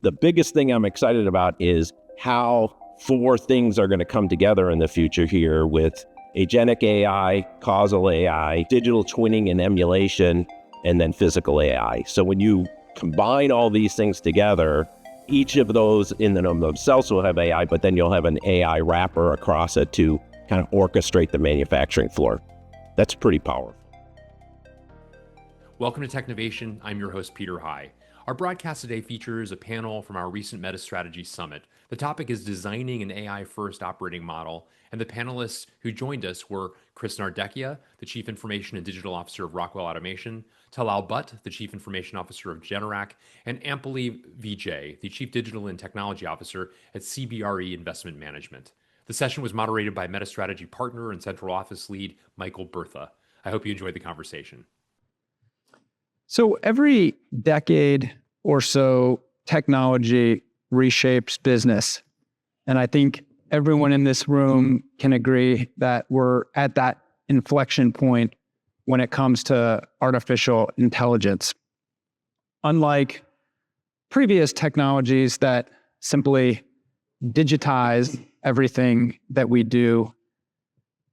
The biggest thing I'm excited about is how four things are going to come together in the future here with agentic AI, causal AI, digital twinning and emulation, and then physical AI. So when you combine all these things together, each of those in and of themselves will have AI, but then you'll have an AI wrapper across it to kind of orchestrate the manufacturing floor. That's pretty powerful. Welcome to Technovation. I'm your host, Peter High. Our broadcast today features a panel from our recent MetaStrategy Summit. The topic is designing an AI-first operating model, and the panelists who joined us were Chris Nardecchia, the Chief Information and Digital Officer of Rockwell Automation, Talal Butt, the Chief Information Officer of Generac, and Ampali Vijay, the Chief Digital and Technology Officer at CBRE Investment Management. The session was moderated by MetaStrategy Partner and Central Office Lead Michael Bertha. I hope you enjoyed the conversation. So every decade or so, technology reshapes business. And I think everyone in this room can agree that we're at that inflection point when it comes to artificial intelligence. Unlike previous technologies that simply digitize everything that we do,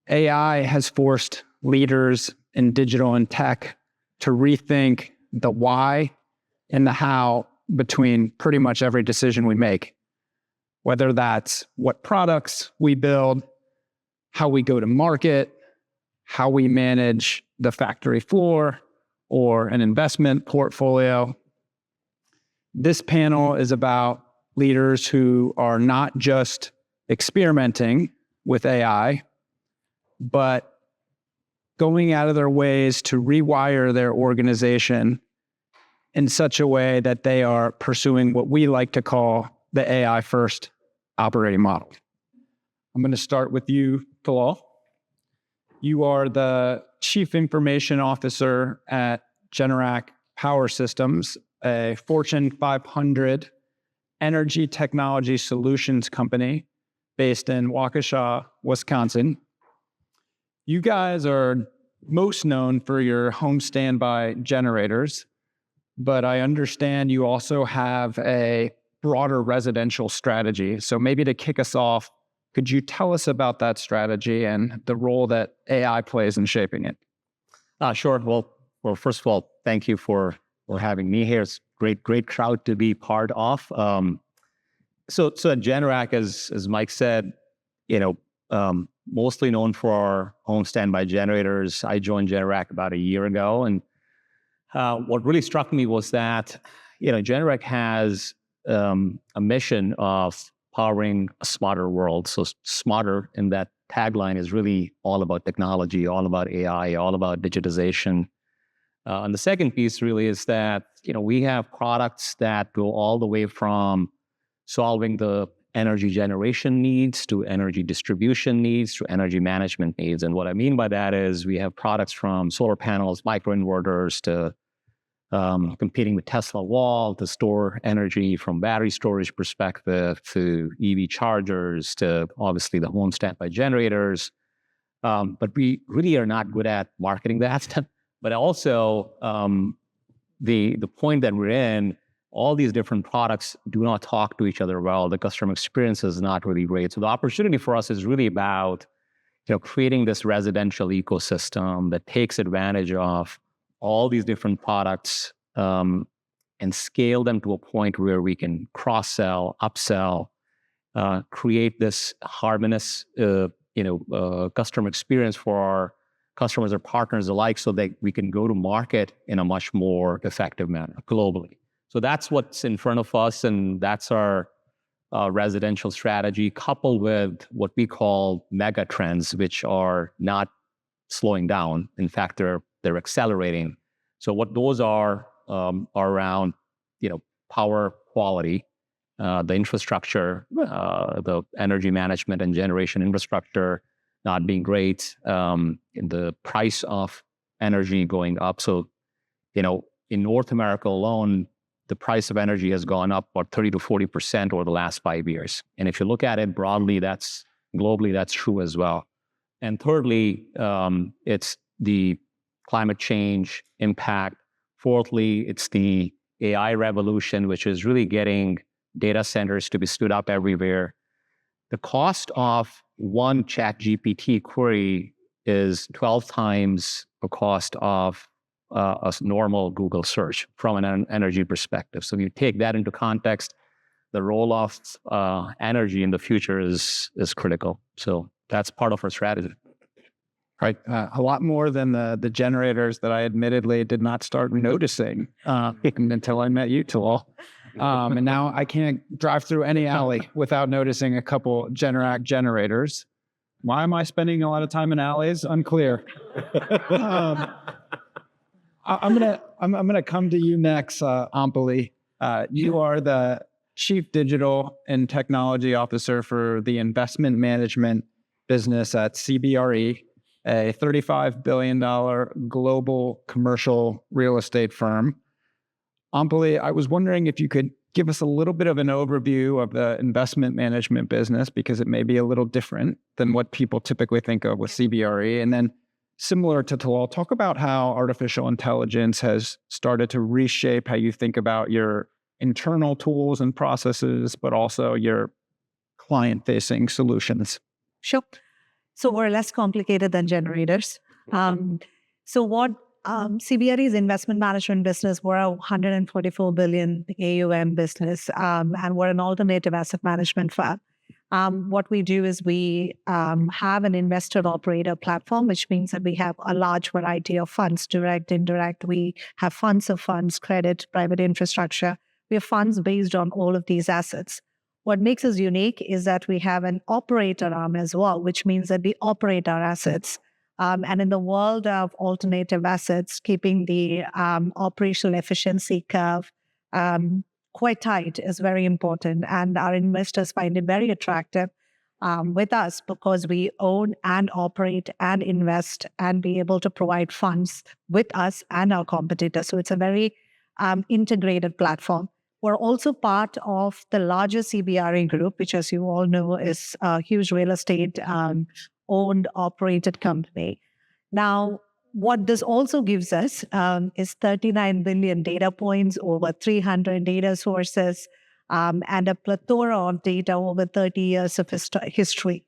AI has forced leaders in digital and tech to rethink the why and the how between pretty much every decision we make, whether that's what products we build, how we go to market, how we manage the factory floor or an investment portfolio. This panel is about leaders who are not just experimenting with AI, but going out of their ways to rewire their organization in such a way that they are pursuing what we like to call the AI-first operating model. I'm going to start with you, Talal. You are the Chief Information Officer at Generac Power Systems, a Fortune 500 energy technology solutions company based in Waukesha, Wisconsin. You guys are most known for your home standby generators, but I understand you also have a broader residential strategy. So maybe to kick us off, could you tell us about that strategy and the role that AI plays in shaping it? Sure. Well, first of all, thank you for having me here. It's great crowd to be part of. So at Generac, as Mike said, mostly known for our home standby generators. I joined Generac about a year ago, and what really struck me was that Generac has a mission of powering a smarter world. So smarter in that tagline is really all about technology, all about AI, all about digitization. And the second piece really is that we have products that go all the way from solving the energy generation needs to energy distribution needs to energy management needs. And what I mean by that is we have products from solar panels, microinverters to competing with Tesla Wall to store energy from battery storage perspective to EV chargers to obviously the home standby generators. But we really are not good at marketing that. But also the point that we're in, all these different products do not talk to each other well. The customer experience is not really great. So the opportunity for us is really about creating this residential ecosystem that takes advantage of all these different products and scale them to a point where we can cross-sell, upsell, create this harmonious customer experience for our customers or partners alike so that we can go to market in a much more effective manner globally. So that's what's in front of us, and that's our residential strategy, coupled with what we call mega trends, which are not slowing down. In fact, they're accelerating. So what those are around, power quality, the infrastructure, the energy management and generation infrastructure not being great, the price of energy going up. So, in North America alone, the price of energy has gone up about 30 to 40% over the last 5 years. And if you look at it broadly, globally, that's true as well. And thirdly, it's the climate change impact. Fourthly, it's the AI revolution, which is really getting data centers to be stood up everywhere. The cost of one ChatGPT query is 12 times the cost of a normal Google search from an energy perspective. So if you take that into context, the role of energy in the future is critical. So that's part of our strategy. Right. A lot more than the generators that I admittedly did not start noticing until I met you, Talal. And now I can't drive through any alley without noticing a couple Generac generators. Why am I spending a lot of time in alleys? Unclear. I'm gonna come to you next, Ampali. You are the Chief Digital and Technology Officer for the investment management business at CBRE, a $35 billion global commercial real estate firm. Ampali, I was wondering if you could give us a little bit of an overview of the investment management business, because it may be a little different than what people typically think of with CBRE. And then similar to Talal, talk about how artificial intelligence has started to reshape how you think about your internal tools and processes, but also your client-facing solutions. Sure. So we're less complicated than generators. So what CBRE's investment management business, we're a $144 billion AUM business, and we're an alternative asset management firm. What we do is we have an investor operator platform, which means that we have a large variety of funds, direct, indirect. We have funds of funds, credit, private infrastructure. We have funds based on all of these assets. What makes us unique is that we have an operator arm as well, which means that we operate our assets. And in the world of alternative assets, keeping the operational efficiency curve quite tight is very important. And our investors find it very attractive with us because we own and operate and invest and be able to provide funds with us and our competitors. So it's a very integrated platform. We're also part of the larger CBRE group, which, as you all know, is a huge real estate owned, operated company. Now, what this also gives us is 39 billion data points, over 300 data sources, and a plethora of data over 30 years of history,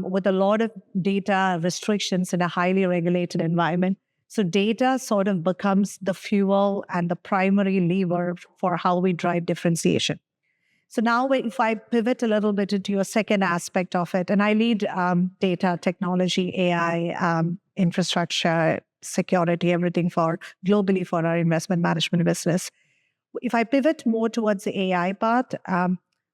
with a lot of data restrictions in a highly regulated environment. So data sort of becomes the fuel and the primary lever for how we drive differentiation. So now if I pivot a little bit into your second aspect of it, and I lead data, technology, AI, infrastructure, security, everything globally for our investment management business. If I pivot more towards the AI part,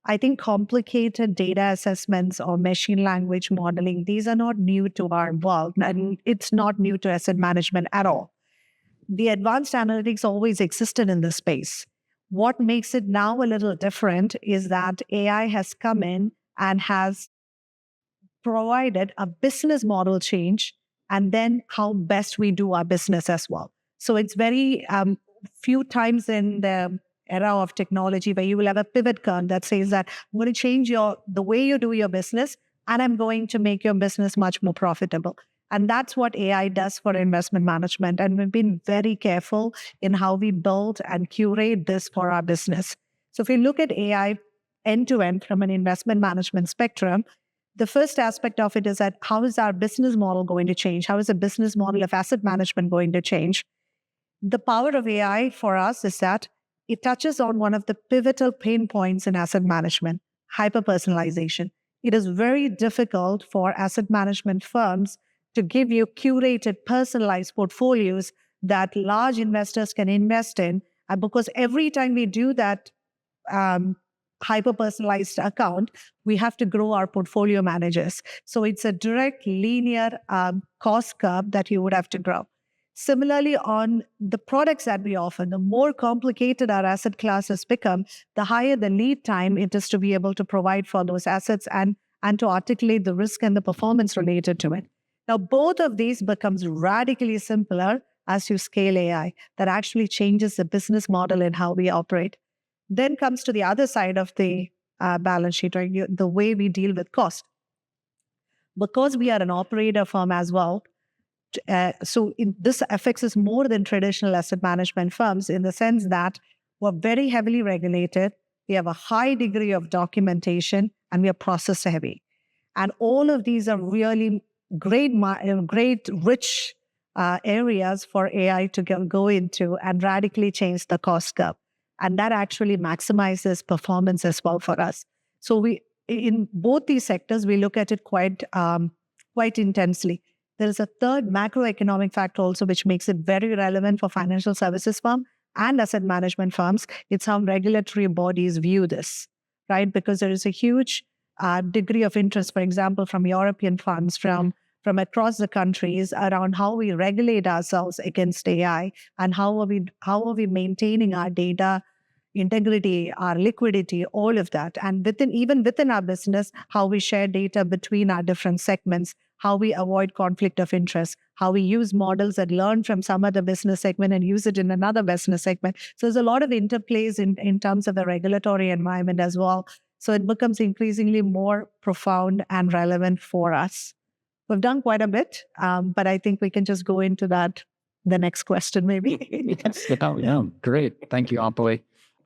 I think complicated data assessments or machine language modeling, these are not new to our world, and it's not new to asset management at all. The advanced analytics always existed in this space. What makes it now a little different is that AI has come in and has provided a business model change, and then how best we do our business as well. So it's very few times in the era of technology where you will have a pivot curve that says that I'm going to change the way you do your business, and I'm going to make your business much more profitable. And that's what AI does for investment management. And we've been very careful in how we build and curate this for our business. So if we look at AI end-to-end from an investment management spectrum, the first aspect of it is that how is our business model going to change? How is the business model of asset management going to change? The power of AI for us is that it touches on one of the pivotal pain points in asset management, hyper-personalization. It is very difficult for asset management firms to give you curated, personalized portfolios that large investors can invest in. And because every time we do that hyper-personalized account, we have to grow our portfolio managers. So it's a direct linear cost curve that you would have to grow. Similarly, on the products that we offer, the more complicated our asset classes become, the higher the lead time it is to be able to provide for those assets and to articulate the risk and the performance related to it. Now, both of these becomes radically simpler as you scale AI. That actually changes the business model and how we operate. Then comes to the other side of the balance sheet, right? The way we deal with cost. Because we are an operator firm as well, this affects us more than traditional asset management firms in the sense that we're very heavily regulated. We have a high degree of documentation, and we are process heavy. And all of these are really great, rich areas for AI to go into and radically change the cost curve. And that actually maximizes performance as well for us. So in both these sectors, we look at it quite intensely. There is a third macroeconomic factor also, which makes it very relevant for financial services firms and asset management firms. It's how regulatory bodies view this, right? Because there is a huge degree of interest, for example, from European funds, from across the countries around how we regulate ourselves against AI and how are we maintaining our data integrity, our liquidity, all of that. And even within our business, how we share data between our different segments, how we avoid conflict of interest, how we use models that learn from some other business segment and use it in another business segment. So there's a lot of interplays in terms of the regulatory environment as well. So it becomes increasingly more profound and relevant for us. We've done quite a bit, but I think we can just go into that, the next question maybe. Yeah, great. Thank you, Ampali.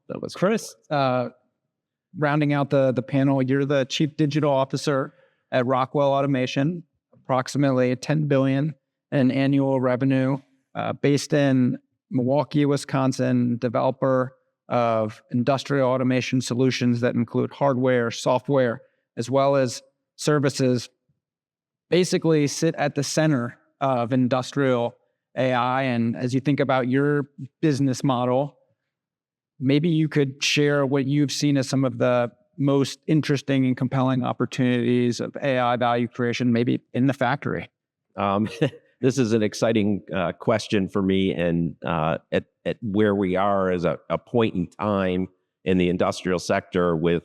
That was Chris. Rounding out the panel, you're the Chief Digital Officer at Rockwell Automation, approximately $10 billion in annual revenue, based in Milwaukee, Wisconsin, developer of industrial automation solutions that include hardware, software, as well as services, basically sit at the center of industrial AI. And as you think about your business model, maybe you could share what you've seen as some of the most interesting and compelling opportunities of AI value creation, maybe in the factory. This is an exciting question for me, and at where we are as a point in time in the industrial sector with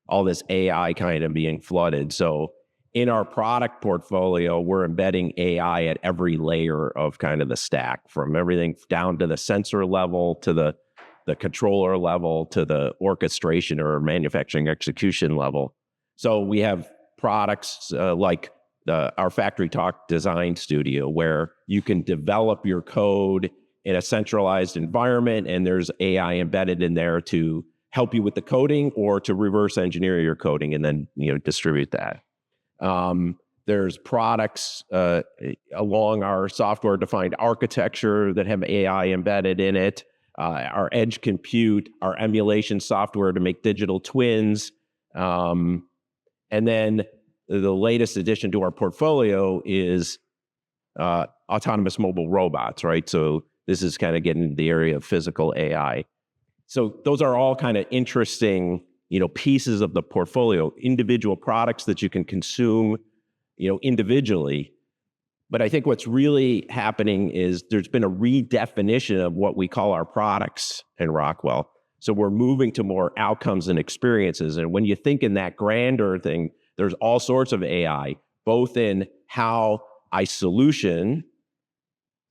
all this AI kind of being flooded. So in our product portfolio, we're embedding AI at every layer of kind of the stack, from everything down to the sensor level, to the controller level, to the orchestration or manufacturing execution level. So we have products like our Factory Talk Design Studio, where you can develop your code in a centralized environment, and there's AI embedded in there to help you with the coding or to reverse engineer your coding and then distribute that. There's products along our software-defined architecture that have AI embedded in it. Our edge compute, our emulation software to make digital twins. And then the latest addition to our portfolio is autonomous mobile robots, right? So this is kind of getting into the area of physical AI. So those are all kind of interesting, pieces of the portfolio, individual products that you can consume, individually. But I think what's really happening is there's been a redefinition of what we call our products in Rockwell. So we're moving to more outcomes and experiences. And when you think in that grander thing, there's all sorts of AI, both in how I solution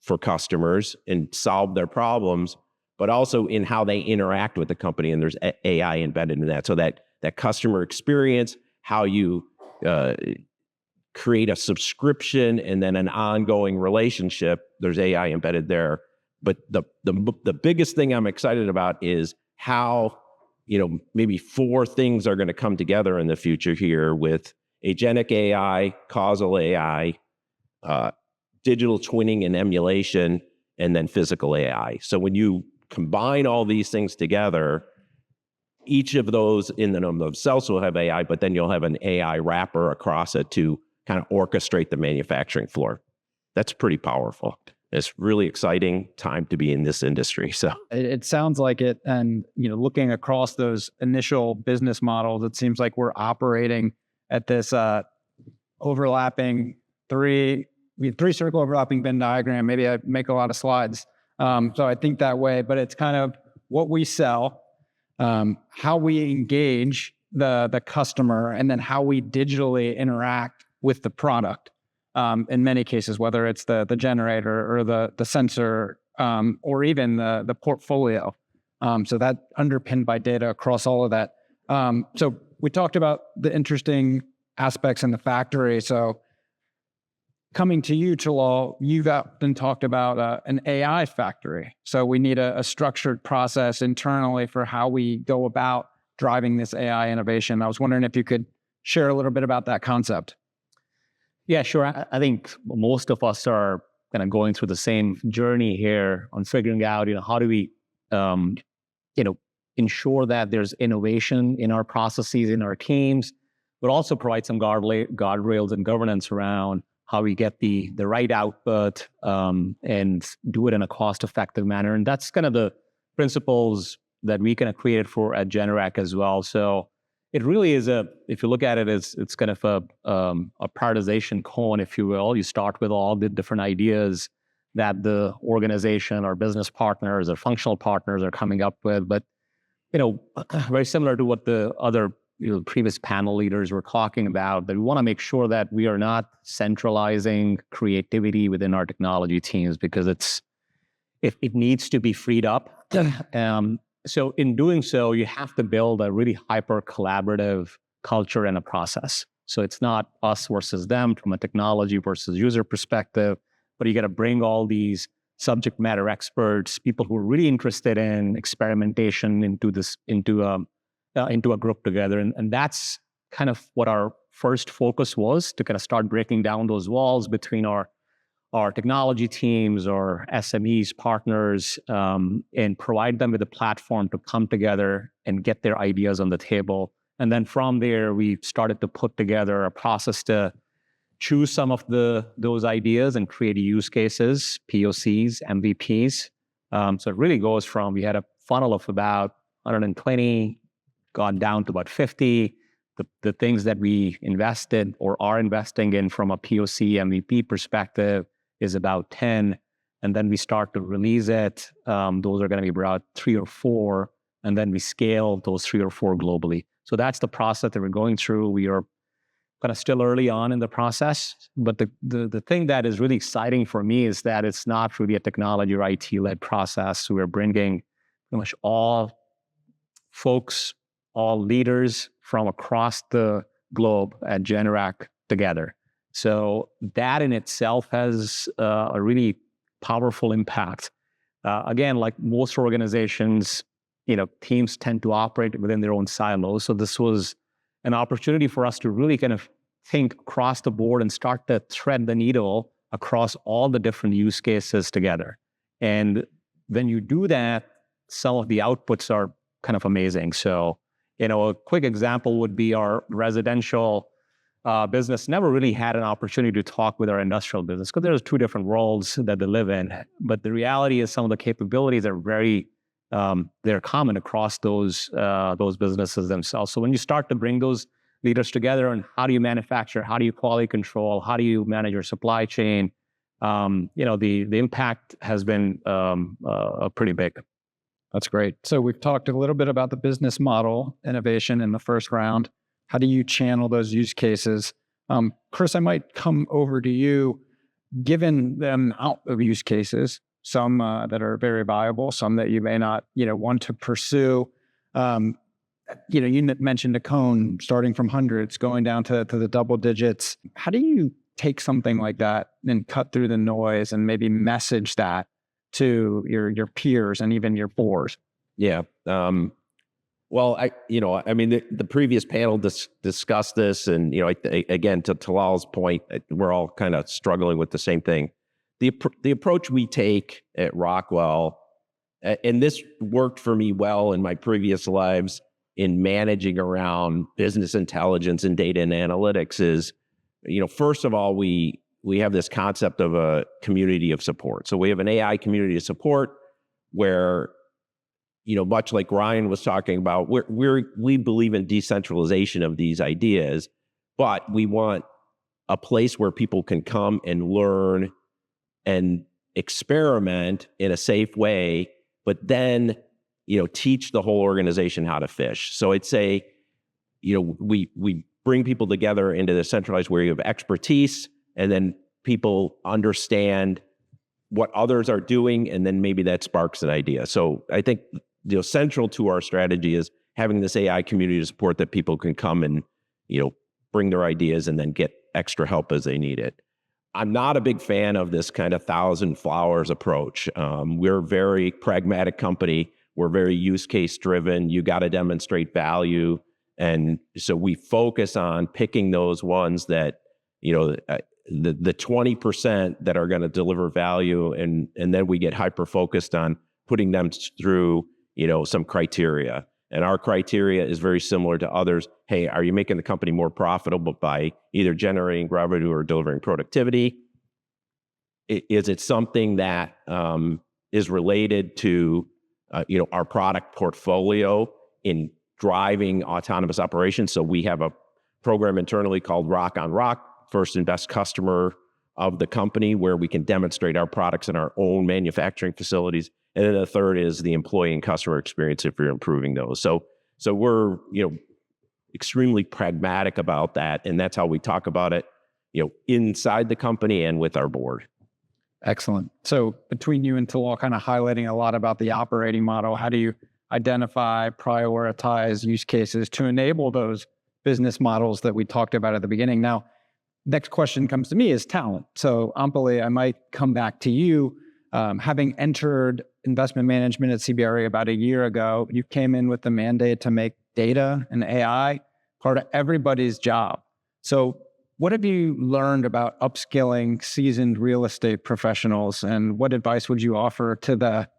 for customers and solve their problems, but also in how they interact with the company. And there's AI embedded in that. So that customer experience, how you create a subscription and then an ongoing relationship, there's AI embedded there. But the biggest thing I'm excited about is how, maybe 4 things are going to come together in the future here with agentic AI, causal AI, digital twinning and emulation, and then physical AI. So when you combine all these things together, each of those in and of themselves will have AI, but then you'll have an AI wrapper across it to kind of orchestrate the manufacturing floor. That's pretty powerful. It's really exciting time to be in this industry. So it sounds like it. And, looking across those initial business models, it seems like we're operating at this overlapping three-circle overlapping Venn diagram. Maybe I make a lot of slides. So I think that way, but it's kind of what we sell, how we engage the customer, and then how we digitally interact with the product. In many cases, whether it's the generator or the sensor, or even the portfolio. So that underpinned by data across all of that. So we talked about the interesting aspects in the factory. So coming to you, Chalal, you've often talked about an AI factory. So we need a structured process internally for how we go about driving this AI innovation. I was wondering if you could share a little bit about that concept. Yeah, sure. I think most of us are kind of going through the same journey here on figuring out, how do we, ensure that there's innovation in our processes, in our teams, but also provide some guardrails and governance around how we get the right output and do it in a cost-effective manner. And that's kind of the principles that we kind of created for at Generac as well. So it really is if you look at it, it's kind of a prioritization cone, if you will. You start with all the different ideas that the organization or business partners or functional partners are coming up with. But, very similar to what the other previous panel leaders were talking about, that we want to make sure that we are not centralizing creativity within our technology teams, because it needs to be freed up. So in doing so, you have to build a really hyper collaborative culture and a process. So it's not us versus them from a technology versus user perspective, but you got to bring all these subject matter experts, people who are really interested in experimentation into a group together. And that's kind of what our first focus was, to kind of start breaking down those walls between our technology teams or SMEs, partners, and provide them with a platform to come together and get their ideas on the table. And then from there, we started to put together a process to choose some of those ideas and create use cases, POCs, MVPs. So it really goes from, we had a funnel of about 120, gone down to about 50. The things that we invested or are investing in from a POC, MVP perspective is about 10. And then we start to release it. Those are going to be about 3 or 4. And then we scale those 3 or 4 globally. So that's the process that we're going through. We are kind of still early on in the process. But the thing that is really exciting for me is that it's not really a technology or IT-led process. We're bringing pretty much all folks, all leaders from across the globe at Generac together. So that in itself has a really powerful impact. Again, like most organizations, teams tend to operate within their own silos. So this was an opportunity for us to really kind of think across the board and start to thread the needle across all the different use cases together. And when you do that, some of the outputs are kind of amazing. So, a quick example would be our residential business never really had an opportunity to talk with our industrial business, because there's 2 different worlds that they live in. But the reality is some of the capabilities are they're common across those businesses themselves. So when you start to bring those leaders together, and how do you manufacture, how do you quality control, how do you manage your supply chain, the impact has been pretty big. That's great. So we've talked a little bit about the business model innovation in the first round. How do you channel those use cases? Chris, I might come over to you. Given the amount of use cases, some that are very viable, some that you may not, want to pursue. You mentioned a cone starting from hundreds, going down to the double digits. How do you take something like that and cut through the noise and maybe message that to your peers and even your boards? Yeah. Well, the previous panel discussed this, and again, to Talal's point, we're all kind of struggling with the same thing. The approach we take at Rockwell, and this worked for me well in my previous lives in managing around business intelligence and data and analytics, is, first of all, we have this concept of a community of support. So we have an AI community of support where, much like Ryan was talking about, we believe in decentralization of these ideas, but we want a place where people can come and learn and experiment in a safe way, but then, teach the whole organization how to fish. So I'd say, we bring people together into the centralized where you have expertise, and then people understand what others are doing, and then maybe that sparks an idea. So I think, central to our strategy is having this AI community to support that people can come and, bring their ideas and then get extra help as they need it. I'm not a big fan of this kind of 1,000 flowers approach. We're a very pragmatic company We're very use case driven. You got to demonstrate value. And so we focus on picking those ones that, the 20% that are going to deliver value. And then we get hyper focused on putting them through, some criteria. And our criteria is very similar to others. Hey, are you making the company more profitable by either generating revenue or delivering productivity? Is it something that is related to, our product portfolio in driving autonomous operations? So we have a program internally called Rock on Rock, first and best customer of the company, where we can demonstrate our products in our own manufacturing facilities. And then the third is the employee and customer experience if you're improving those. So we're, extremely pragmatic about that. And that's how we talk about it, inside the company and with our board. Excellent. So between you and Talal kind of highlighting a lot about the operating model, how do you identify, prioritize use cases to enable those business models that we talked about at the beginning? Now, next question comes to me is talent. So Ampali, I might come back to you. Having entered investment management at CBRE about a year ago, you came in with the mandate to make data and AI part of everybody's job. So what have you learned about upskilling seasoned real estate professionals, and what advice would you offer to the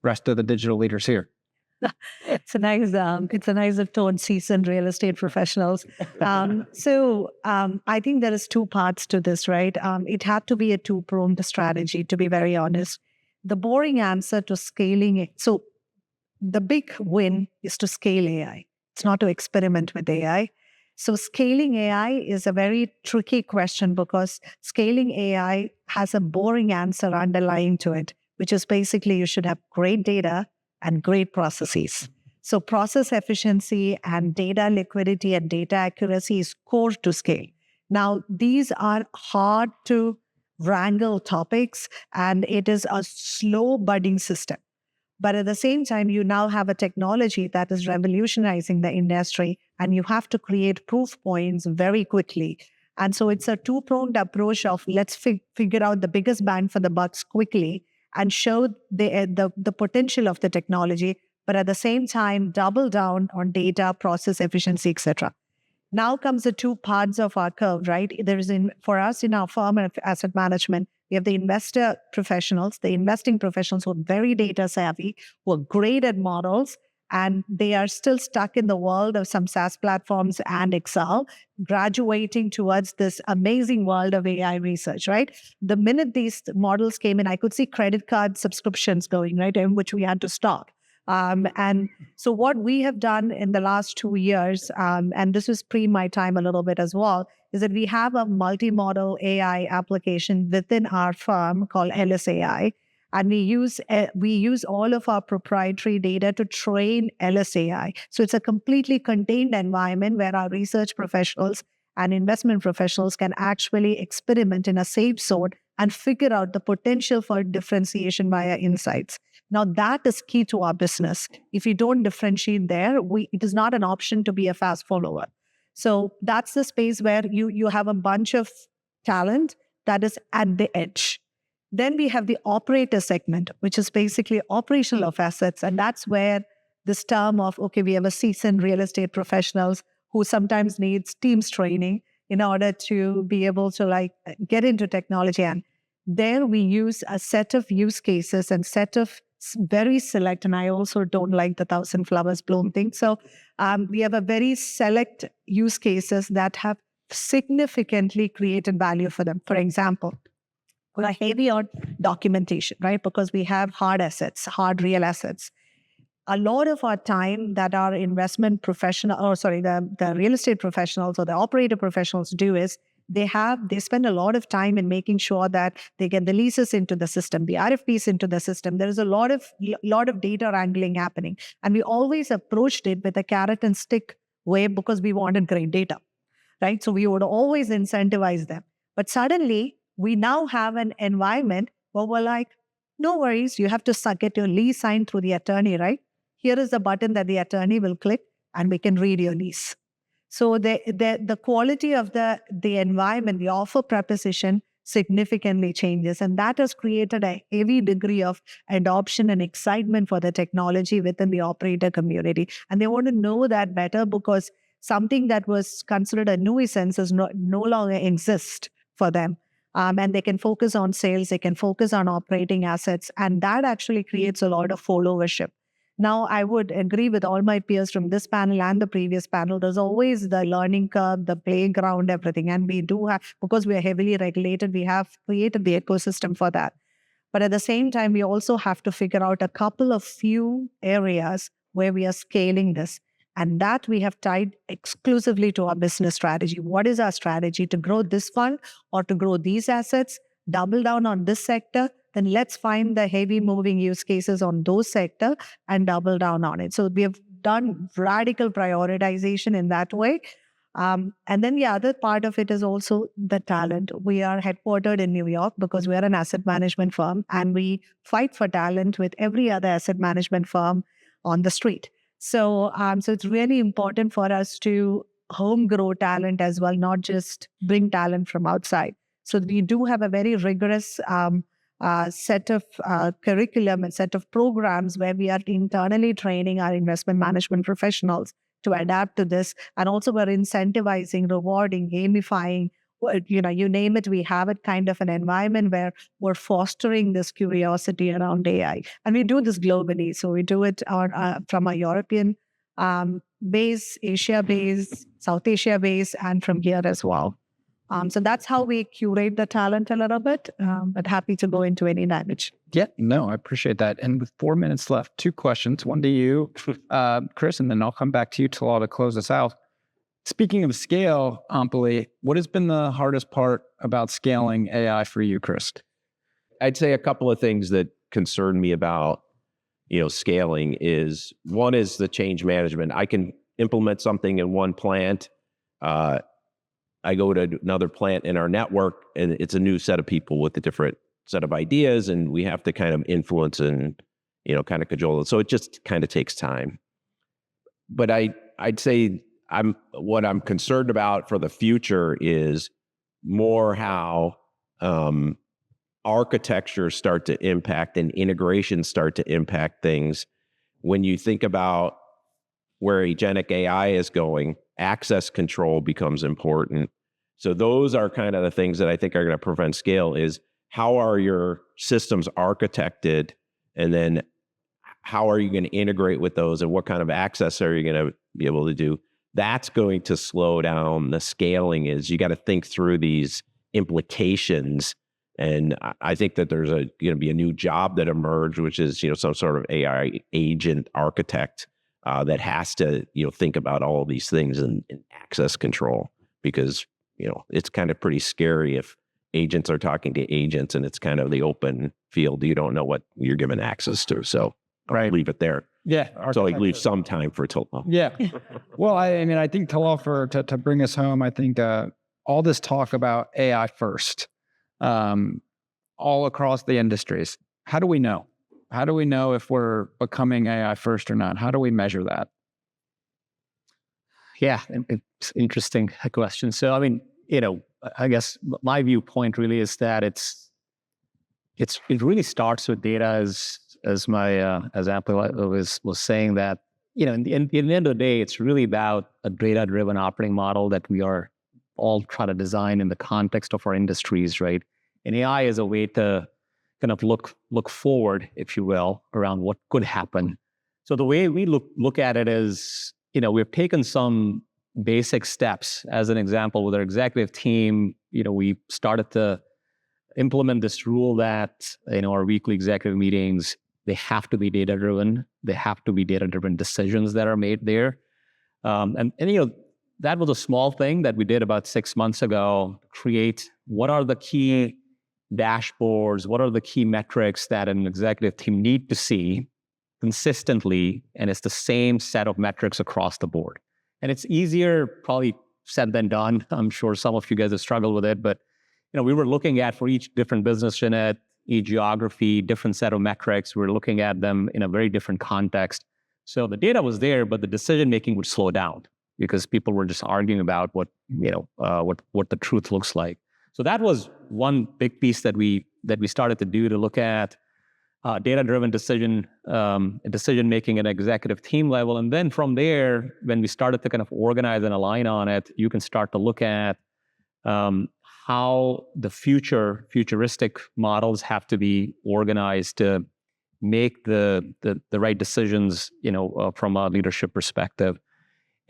rest of the digital leaders here? It's a nice tone, seasoned real estate professionals. I think there is two parts to this, right? It had to be a two-pronged strategy, to be very honest. The boring answer to scaling it. So the big win is to scale AI. It's not to experiment with AI. So scaling AI is a very tricky question because scaling AI has a boring answer underlying to it, which is basically you should have great data and great processes. So process efficiency and data liquidity and data accuracy is core to scale. Now, these are hard to wrangle topics, and it is a slow budding system. But at the same time, you now have a technology that is revolutionizing the industry, and you have to create proof points very quickly. And so it's a two-pronged approach of let's figure out the biggest bang for the bucks quickly and show the potential of the technology, but at the same time, double down on data, process efficiency, etc. Now comes the two parts of our curve, right? For us in our firm and asset management, we have the investor professionals, the investing professionals who are very data savvy, who are great at models, and they are still stuck in the world of some SaaS platforms and Excel, graduating towards this amazing world of AI research, right? The minute these models came in, I could see credit card subscriptions going, right, in which we had to stop. And so what we have done in the last 2 years, and this was pre my time a little bit as well, is that we have a multi-model AI application within our firm called LSAI. And we use all of our proprietary data to train LSAI. So it's a completely contained environment where our research professionals and investment professionals can actually experiment in a safe zone and figure out the potential for differentiation via insights. Now, that is key to our business. If you don't differentiate there, it is not an option to be a fast follower. So that's the space where you have a bunch of talent that is at the edge. Then we have the operator segment, which is basically operational of assets. And that's where this term of, okay, we have a seasoned real estate professionals who sometimes needs teams training in order to be able to get into technology. And there we use a set of use cases and set of very select, and I also don't like the 1,000 flowers bloom thing. So we have a very select use cases that have significantly created value for them. For example, we are heavy on documentation, right? Because we have hard assets, hard real assets. A lot of our time that our investment professional, the real estate professionals or the operator professionals do is they spend a lot of time in making sure that they get the leases into the system, the RFPs into the system. There is a lot of data wrangling happening. And we always approached it with a carrot and stick way because we wanted great data, right? So we would always incentivize them. But suddenly, we now have an environment where we're like, no worries, you have to get your lease signed through the attorney, right? Here is the button that the attorney will click and we can read your lease. So the quality of the environment, the offer proposition significantly changes. And that has created a heavy degree of adoption and excitement for the technology within the operator community. And they want to know that better because something that was considered a nuisance is no longer exist for them. And they can focus on sales, they can focus on operating assets, and that actually creates a lot of followership. Now, I would agree with all my peers from this panel and the previous panel. There's always the learning curve, the playground, everything. And we do have, because we are heavily regulated, we have created the ecosystem for that. But at the same time, we also have to figure out a couple of few areas where we are scaling this. And that we have tied exclusively to our business strategy. What is our strategy to grow this fund or to grow these assets, double down on this sector? Then let's find the heavy moving use cases on those sector and double down on it. So we have done radical prioritization in that way. And then the other part of it is also the talent. We are headquartered in New York because we are an asset management firm and we fight for talent with every other asset management firm on the street. So it's really important for us to home grow talent as well, not just bring talent from outside. So we do have a very rigorous set of curriculum and set of programs where we are internally training our investment management professionals to adapt to this. And also we're incentivizing, rewarding, gamifying, you name it, we have it kind of an environment where we're fostering this curiosity around AI. And we do this globally. So we do it from a European base, Asia base, South Asia base, and from here as well. So that's how we curate the talent a little bit, but happy to go into any language. Yeah, no, I appreciate that. And with 4 minutes left, 2 questions. One to you, Chris, and then I'll come back to you, Talal, to close us out. Speaking of scale, Ampali, what has been the hardest part about scaling AI for you, Chris? I'd say a couple of things that concern me about, scaling is, one is the change management. I can implement something in one plant. I go to another plant in our network and it's a new set of people with a different set of ideas, and we have to kind of influence and, kind of cajole it. So it just kind of takes time. But I'd say what I'm concerned about for the future is more how architectures start to impact and integrations start to impact things. When you think about where agentic AI is going, access control becomes important. So those are kind of the things that I think are going to prevent scale is how are your systems architected, and then how are you going to integrate with those, and what kind of access are you going to be able to do? That's going to slow down the scaling. Is you got to think through these implications. And I think that there's going to be a new job that emerged, which is, some sort of AI agent architect that has to, think about all of these things in access control, because, it's kind of pretty scary if agents are talking to agents and it's kind of the open field. You don't know what you're given access to. So I'll leave it there. Yeah. So I leave some time for Talal. Yeah. Well, I think Talal, to bring us home, I think all this talk about AI first, all across the industries, how do we know? How do we know if we're becoming AI first or not? How do we measure that? Yeah, it's an interesting question. So, I guess my viewpoint really is that it really starts with data, as Ampali was saying, that in the end of the day, it's really about a data-driven operating model that we are all trying to design in the context of our industries, right? And AI is a way to kind of look forward, if you will, around what could happen. So the way we look at it is, we've taken some basic steps. As an example, with our executive team, we started to implement this rule that our weekly executive meetings, they have to be data driven. They have to be data driven decisions that are made there. And that was a small thing that we did about 6 months ago. Create what are the key dashboards, what are the key metrics that an executive team need to see consistently, and it's the same set of metrics across the board. And it's easier probably said than done. I'm sure some of you guys have struggled with it, but we were looking at, for each different business unit, each geography, different set of metrics. We're looking at them in a very different context. So the data was there, but the decision making would slow down because people were just arguing about what the truth looks like. So that was one big piece that we started to do, to look at data-driven decision making at executive team level. And then from there, when we started to kind of organize and align on it, you can start to look at how the futuristic models have to be organized to make the right decisions, from a leadership perspective.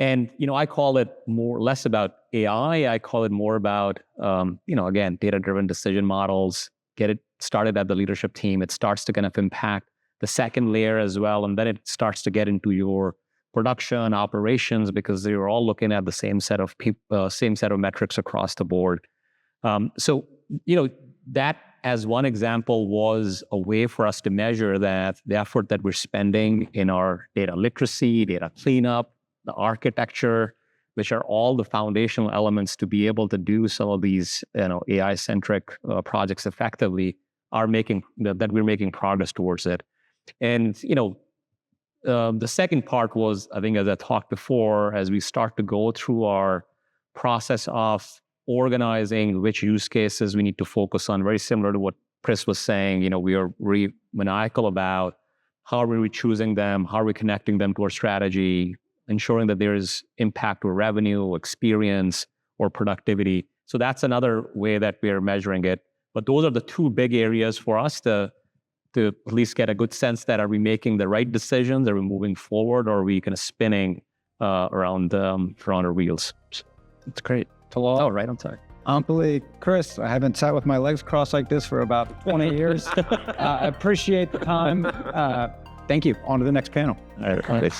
And, I call it less about AI. I call it more about, again, data-driven decision models. Get it started at the leadership team. It starts to kind of impact the second layer as well. And then it starts to get into your production operations, because they're all looking at the same set of metrics across the board. So, that as one example was a way for us to measure that the effort that we're spending in our data literacy, data cleanup, the architecture, which are all the foundational elements to be able to do some of these, AI-centric projects effectively, that we're making progress towards it. And, the second part was, I think, as I talked before, as we start to go through our process of organizing which use cases we need to focus on, very similar to what Chris was saying, we are very maniacal about how are we choosing them, how are we connecting them to our strategy, ensuring that there is impact or revenue, experience, or productivity. So that's another way that we're measuring it. But those are the two big areas for us to at least get a good sense that, are we making the right decisions? Are we moving forward, or are we kind of spinning around our wheels? It's great. Talal. Oh, right on time. Ampali, Chris, I haven't sat with my legs crossed like this for about 20 years. I appreciate the time. Thank you. On to the next panel. All right.